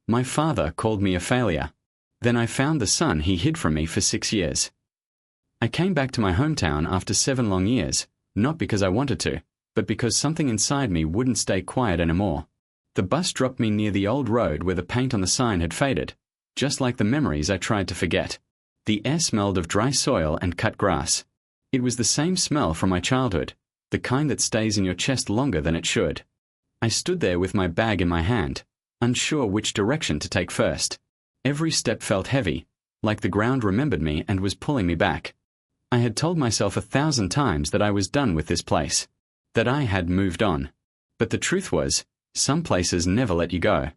My father called me a failure. Then I found the son he hid from me for 6 years. I came back to my hometown after 7 long years, not because I wanted to, but because something inside me wouldn't stay quiet anymore. The bus dropped me near the old road where the paint on the sign had faded, just like the memories I tried to forget. The air smelled of dry soil and cut grass. It was the same smell from my childhood, the kind that stays in your chest longer than it should. I stood there with my bag in my hand, unsure which direction to take first. Every step felt heavy, like the ground remembered me and was pulling me back. I had told myself 1,000 times that I was done with this place, that I had moved on. But the truth was, some places never let you go.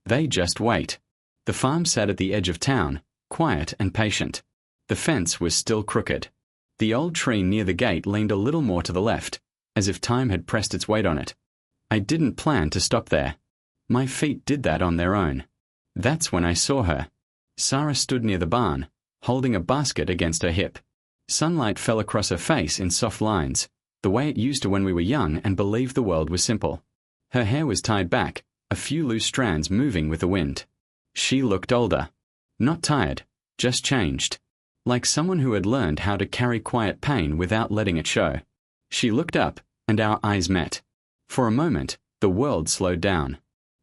They just wait. The farm sat at the edge of town, quiet and patient. The fence was still crooked. The old tree near the gate leaned a little more to the left, as if time had pressed its weight on it. I didn't plan to stop there. My feet did that on their own. That's when I saw her. Sarah stood near the barn, holding a basket against her hip. Sunlight fell across her face in soft lines, the way it used to when we were young and believed the world was simple. Her hair was tied back, a few loose strands moving with the wind. She looked older. Not tired, just changed. Like someone who had learned how to carry quiet pain without letting it show. She looked up, and our eyes met. For a moment, the world slowed down.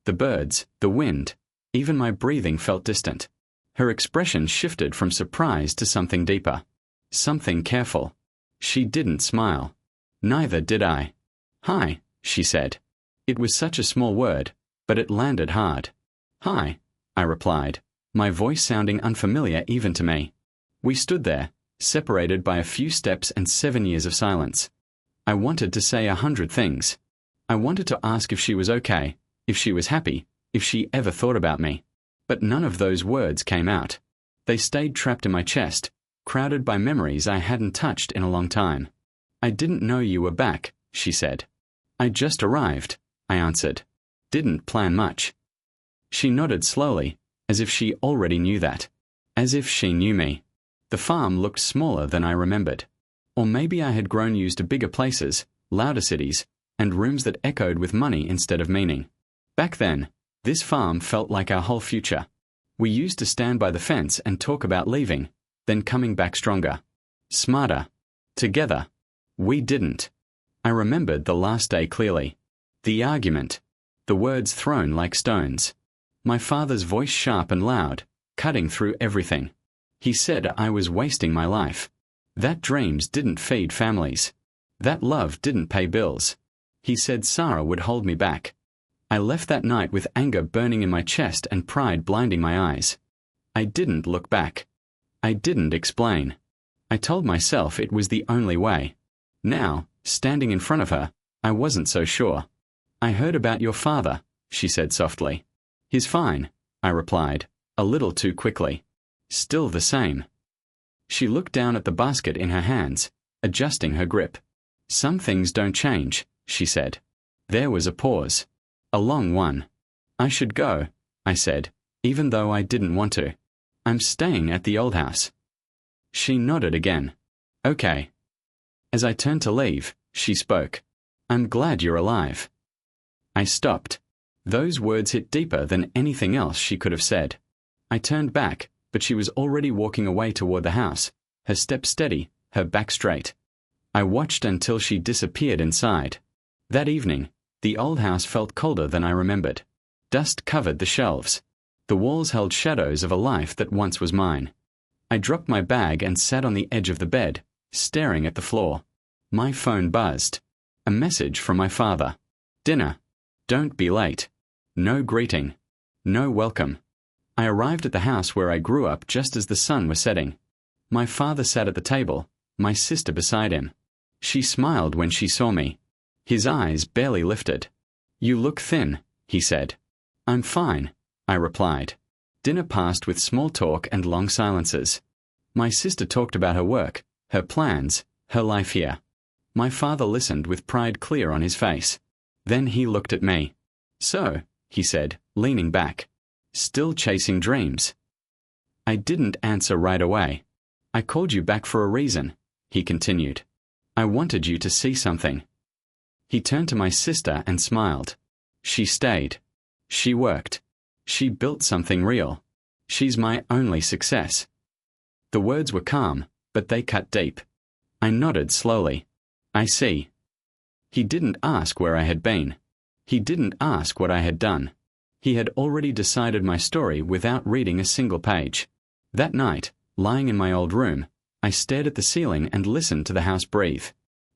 The birds, the wind, even my breathing felt distant. Her expression shifted from surprise to something deeper. Something careful. She didn't smile. Neither did I. "Hi," she said. It was such a small word, but it landed hard. "Hi," I replied, my voice sounding unfamiliar even to me. We stood there, separated by a few steps and 7 years of silence. I wanted to say 100 things. I wanted to ask if she was okay, if she was happy, if she ever thought about me. But none of those words came out. They stayed trapped in my chest, crowded by memories I hadn't touched in a long time. "I didn't know you were back," she said. "I just arrived," I answered. "Didn't plan much." She nodded slowly, as if she already knew that. As if she knew me. The farm looked smaller than I remembered. Or maybe I had grown used to bigger places, louder cities, and rooms that echoed with money instead of meaning. Back then, this farm felt like our whole future. We used to stand by the fence and talk about leaving, then coming back stronger. Smarter. Together. We didn't. I remembered the last day clearly. The argument. The words thrown like stones. My father's voice sharp and loud, cutting through everything. He said I was wasting my life. That dreams didn't feed families. That love didn't pay bills. He said Sarah would hold me back. I left that night with anger burning in my chest and pride blinding my eyes. I didn't look back. I didn't explain. I told myself it was the only way. Now, standing in front of her, I wasn't so sure. "I heard about your father," she said softly. "He's fine," I replied, a little too quickly. "Still the same." She looked down at the basket in her hands, adjusting her grip. "Some things don't change," she said. There was a pause. A long one. "I should go," I said, even though I didn't want to. "I'm staying at the old house." She nodded again. "Okay." As I turned to leave, she spoke. "I'm glad you're alive." I stopped. Those words hit deeper than anything else she could have said. I turned back, but she was already walking away toward the house, her step steady, her back straight. I watched until she disappeared inside. That evening, the old house felt colder than I remembered. Dust covered the shelves. The walls held shadows of a life that once was mine. I dropped my bag and sat on the edge of the bed, staring at the floor. My phone buzzed. A message from my father. "Dinner. Don't be late." No greeting. No welcome. I arrived at the house where I grew up just as the sun was setting. My father sat at the table, my sister beside him. She smiled when she saw me. His eyes barely lifted. "You look thin," he said. "I'm fine," I replied. Dinner passed with small talk and long silences. My sister talked about her work, her plans, her life here. My father listened with pride clear on his face. Then he looked at me. "So," he said, leaning back. "Still chasing dreams?" I didn't answer right away. "I called you back for a reason," he continued. "I wanted you to see something." He turned to my sister and smiled. She stayed. She worked. She built something real. She's my only success. The words were calm, but they cut deep. I nodded slowly. I see. He didn't ask where I had been. He didn't ask what I had done. He had already decided my story without reading a single page. That night, lying in my old room, I stared at the ceiling and listened to the house breathe.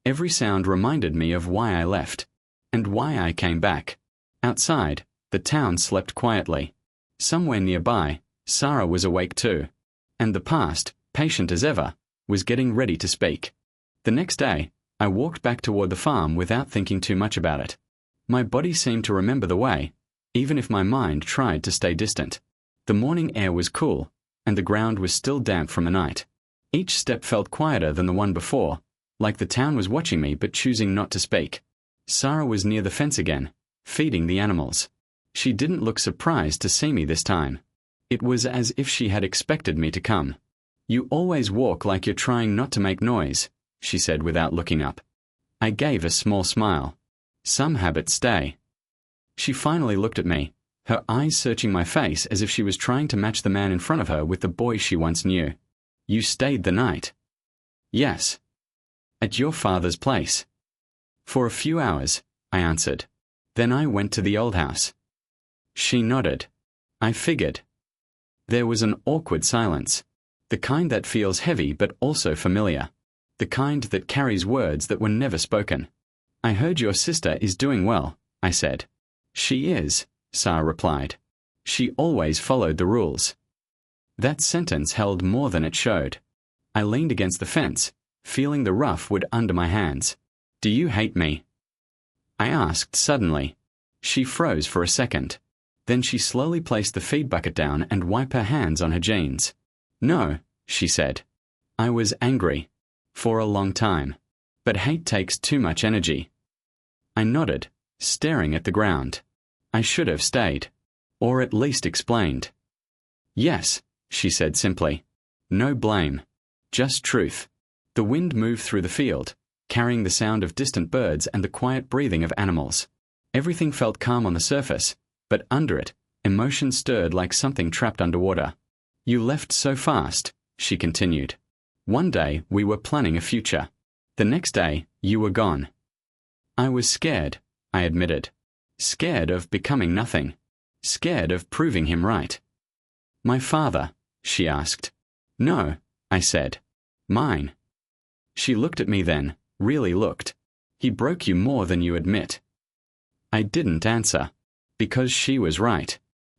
Every sound reminded me of why I left, and why I came back. Outside, the town slept quietly. Somewhere nearby, Sarah was awake too, and the past, patient as ever, was getting ready to speak. The next day, I walked back toward the farm without thinking too much about it. My body seemed to remember the way, even if my mind tried to stay distant. The morning air was cool, and the ground was still damp from the night. Each step felt quieter than the one before, like the town was watching me but choosing not to speak. Sarah was near the fence again, feeding the animals. She didn't look surprised to see me this time. It was as if she had expected me to come. "You always walk like you're trying not to make noise," she said without looking up. I gave a small smile. Some habits stay. She finally looked at me, her eyes searching my face as if she was trying to match the man in front of her with the boy she once knew. "You stayed the night?" "Yes." "At your father's place?" "For a few hours," I answered. "Then I went to the old house." She nodded. I figured. There was an awkward silence, the kind that feels heavy but also familiar, the kind that carries words that were never spoken. "I heard your sister is doing well," I said. "She is," Sarah replied. "She always followed the rules." That sentence held more than it showed. I leaned against the fence, feeling the rough wood under my hands. "Do you hate me?" I asked suddenly. She froze for a second. Then she slowly placed the feed bucket down and wiped her hands on her jeans. "No," she said. "I was angry. For a long time. But hate takes too much energy." I nodded, staring at the ground. I should have stayed. Or at least explained. "Yes," she said simply. No blame. Just truth. The wind moved through the field, carrying the sound of distant birds and the quiet breathing of animals. Everything felt calm on the surface, but under it, emotion stirred like something trapped underwater. "You left so fast," she continued. "One day we were planning a future. The next day, you were gone." I was scared, I admitted. Scared of becoming nothing. Scared of proving him right. "My father?" she asked. "No," I said. "Mine." She looked at me then, really looked. "He broke you more than you admit." I didn't answer. Because she was right.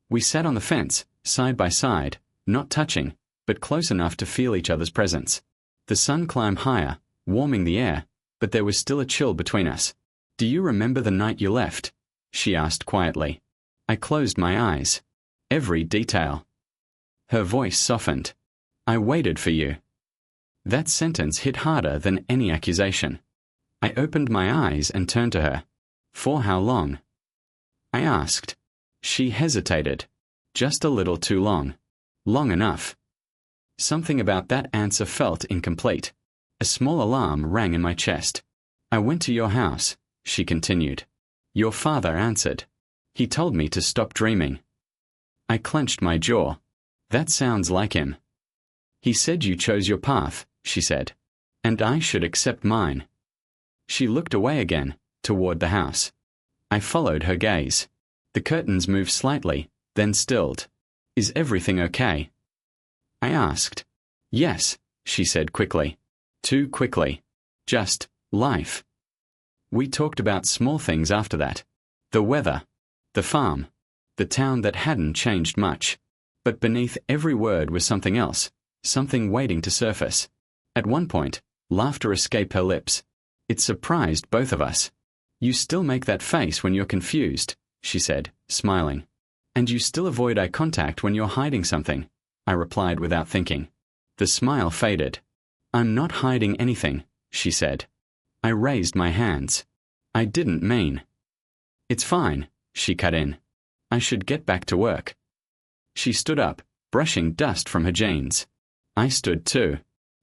We sat on the fence, side by side, not touching, but close enough to feel each other's presence. The sun climbed higher, warming the air, but there was still a chill between us. "Do you remember the night you left?" she asked quietly. I closed my eyes. Every detail. Her voice softened. "I waited for you." That sentence hit harder than any accusation. I opened my eyes and turned to her. "For how long?" I asked. She hesitated. Just a little too long. Long enough. Something about that answer felt incomplete. A small alarm rang in my chest. "I went to your house," she continued. "Your father answered. He told me to stop dreaming." I clenched my jaw. That sounds like him. "He said you chose your path," she said, "and I should accept mine." She looked away again, toward the house. I followed her gaze. The curtains moved slightly, then stilled. "Is everything okay?" I asked. "Yes," she said quickly. Too quickly. "Just life." We talked about small things after that. The weather. The farm. The town that hadn't changed much. But beneath every word was something else, something waiting to surface. At one point, laughter escaped her lips. It surprised both of us. "You still make that face when you're confused," she said, smiling. "And you still avoid eye contact when you're hiding something," I replied without thinking. The smile faded. "I'm not hiding anything," she said. I raised my hands. "I didn't mean." "It's fine," she cut in. "I should get back to work." She stood up, brushing dust from her jeans. I stood too.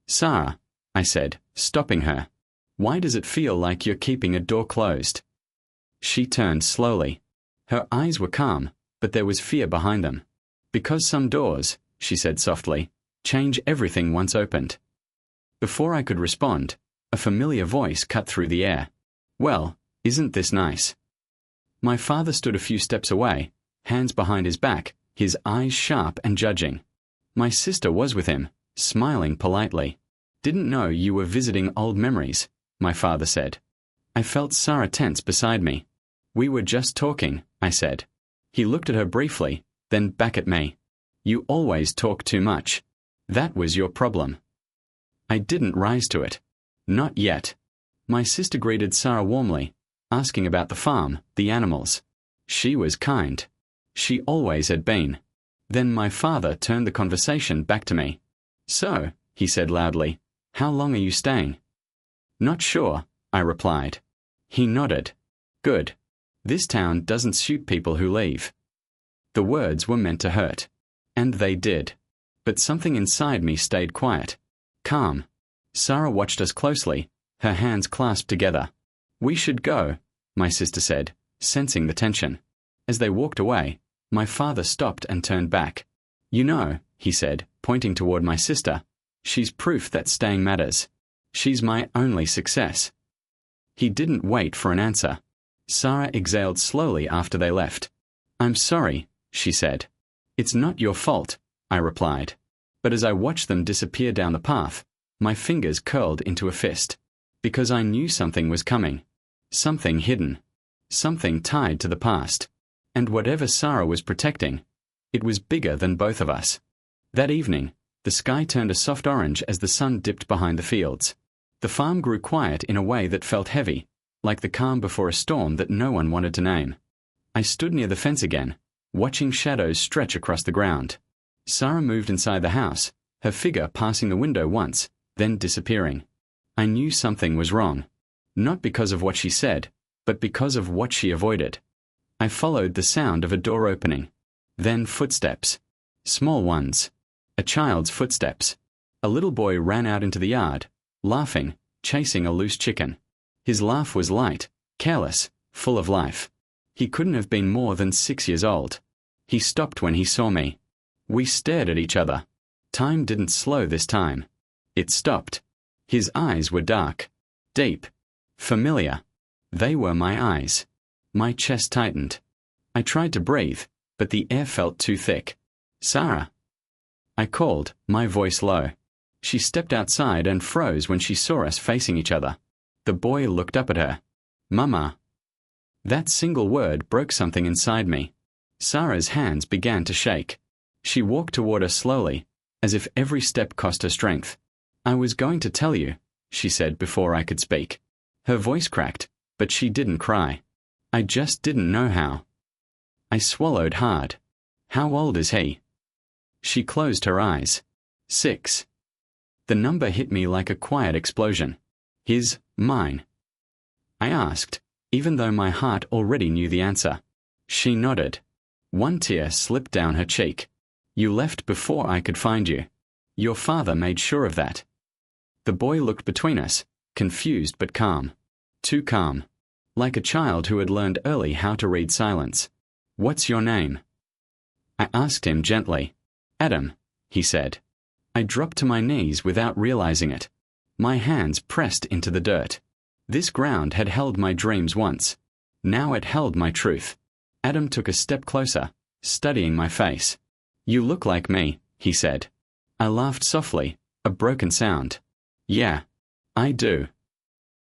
"Sarah," I said, stopping her. "Why does it feel like you're keeping a door closed?" She turned slowly. Her eyes were calm, but there was fear behind them. Because some doors, she said softly, change everything once opened. Before I could respond, a familiar voice cut through the air. Well, isn't this nice? My father stood a few steps away, hands behind his back, his eyes sharp and judging. My sister was with him, smiling politely. Didn't know you were visiting old memories, my father said. I felt Sarah tense beside me. We were just talking, I said. He looked at her briefly, then back at me. You always talk too much. That was your problem. I didn't rise to it. Not yet. My sister greeted Sarah warmly, asking about the farm, the animals. She was kind. She always had been. Then my father turned the conversation back to me. So, he said loudly, how long are you staying? Not sure, I replied. He nodded. Good. This town doesn't suit people who leave. The words were meant to hurt. And they did. But something inside me stayed quiet. Calm. Sarah watched us closely, her hands clasped together. We should go, my sister said, sensing the tension. As they walked away, my father stopped and turned back. You know, he said, pointing toward my sister, she's proof that staying matters. She's my only success. He didn't wait for an answer. Sarah exhaled slowly after they left. I'm sorry, she said. It's not your fault, I replied. But as I watched them disappear down the path, my fingers curled into a fist. Because I knew something was coming. Something hidden. Something tied to the past. And whatever Sarah was protecting, it was bigger than both of us. That evening, the sky turned a soft orange as the sun dipped behind the fields. The farm grew quiet in a way that felt heavy, like the calm before a storm that no one wanted to name. I stood near the fence again, watching shadows stretch across the ground. Sarah moved inside the house, her figure passing the window once, then disappearing. I knew something was wrong. Not because of what she said, but because of what she avoided. I followed the sound of a door opening. Then footsteps. Small ones. A child's footsteps. A little boy ran out into the yard, laughing, chasing a loose chicken. His laugh was light, careless, full of life. He couldn't have been more than 6 years old. He stopped when he saw me. We stared at each other. Time didn't slow this time. It stopped. His eyes were dark, deep, familiar. They were my eyes. My chest tightened. I tried to breathe, but the air felt too thick. Sarah. I called, my voice low. She stepped outside and froze when she saw us facing each other. The boy looked up at her. Mama. That single word broke something inside me. Sarah's hands began to shake. She walked toward us slowly, as if every step cost her strength. I was going to tell you, she said before I could speak. Her voice cracked, but she didn't cry. I just didn't know how. I swallowed hard. How old is he? She closed her eyes. 6. The number hit me like a quiet explosion. His, mine. I asked, even though my heart already knew the answer. She nodded. One tear slipped down her cheek. You left before I could find you. Your father made sure of that. The boy looked between us, confused but calm. Too calm. Like a child who had learned early how to read silence. What's your name? I asked him gently. Adam, he said. I dropped to my knees without realizing it. My hands pressed into the dirt. This ground had held my dreams once. Now it held my truth. Adam took a step closer, studying my face. You look like me, he said. I laughed softly, a broken sound. Yeah, I do.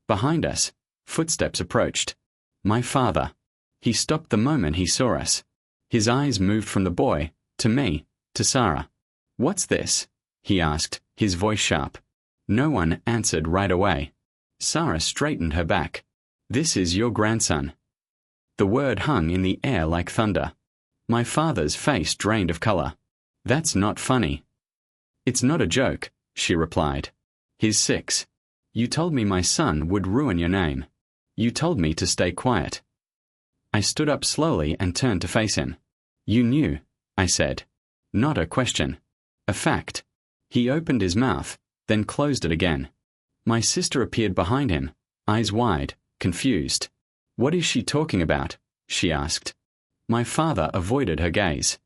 Behind us, footsteps approached. My father. He stopped the moment he saw us. His eyes moved from the boy, to me, to Sarah. What's this? He asked, his voice sharp. No one answered right away. Sarah straightened her back. This is your grandson. The word hung in the air like thunder. My father's face drained of color. That's not funny. It's not a joke, she replied. He's 6. You told me my son would ruin your name. You told me to stay quiet. I stood up slowly and turned to face him. You knew, I said. Not a question. A fact. He opened his mouth, then closed it again. My sister appeared behind him, eyes wide, confused. What is she talking about? She asked. My father avoided her gaze.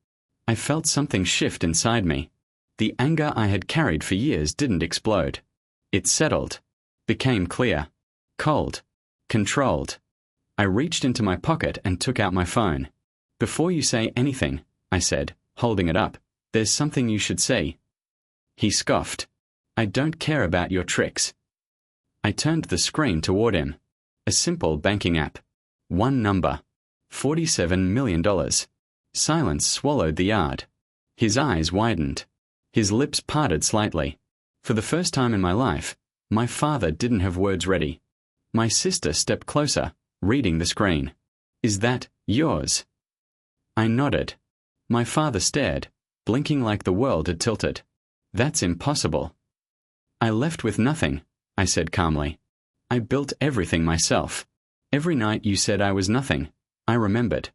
I felt something shift inside me. The anger I had carried for years didn't explode. It settled, became clear, cold, controlled. I reached into my pocket and took out my phone. "Before you say anything," I said, holding it up, "there's something you should see." He scoffed. "I don't care about your tricks." I turned the screen toward him. A simple banking app. One number. $47 million. Silence swallowed the yard. His eyes widened. His lips parted slightly. For the first time in my life, my father didn't have words ready. My sister stepped closer, reading the screen. "Is that yours?" I nodded. My father stared, blinking like the world had tilted. "That's impossible." "I left with nothing," I said calmly. "I built everything myself. Every night you said I was nothing, I remembered.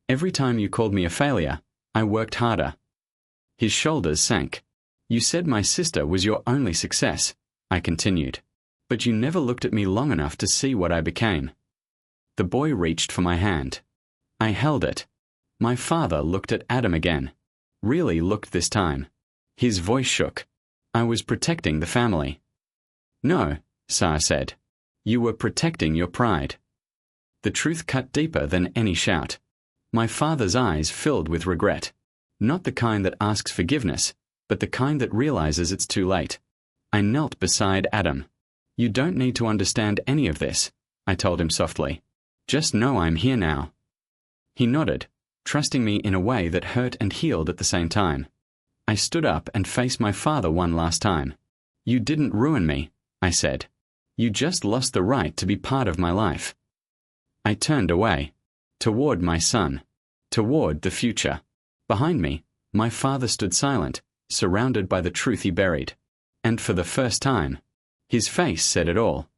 Every time you called me a failure, I worked harder." His shoulders sank. "You said my sister was your only success," I continued. "But you never looked at me long enough to see what I became." The boy reached for my hand. I held it. My father looked at Adam again. Really looked this time. His voice shook. I was protecting the family. "No," Sarah said. "You were protecting your pride." The truth cut deeper than any shout. My father's eyes filled with regret. Not the kind that asks forgiveness, but the kind that realizes it's too late. I knelt beside Adam. "You don't need to understand any of this," I told him softly. "Just know I'm here now." He nodded, trusting me in a way that hurt and healed at the same time. I stood up and faced my father one last time. "You didn't ruin me," I said. "You just lost the right to be part of my life." I turned away. Toward my son. Toward the future. Behind me, my father stood silent, surrounded by the truth he buried. And for the first time, his face said it all.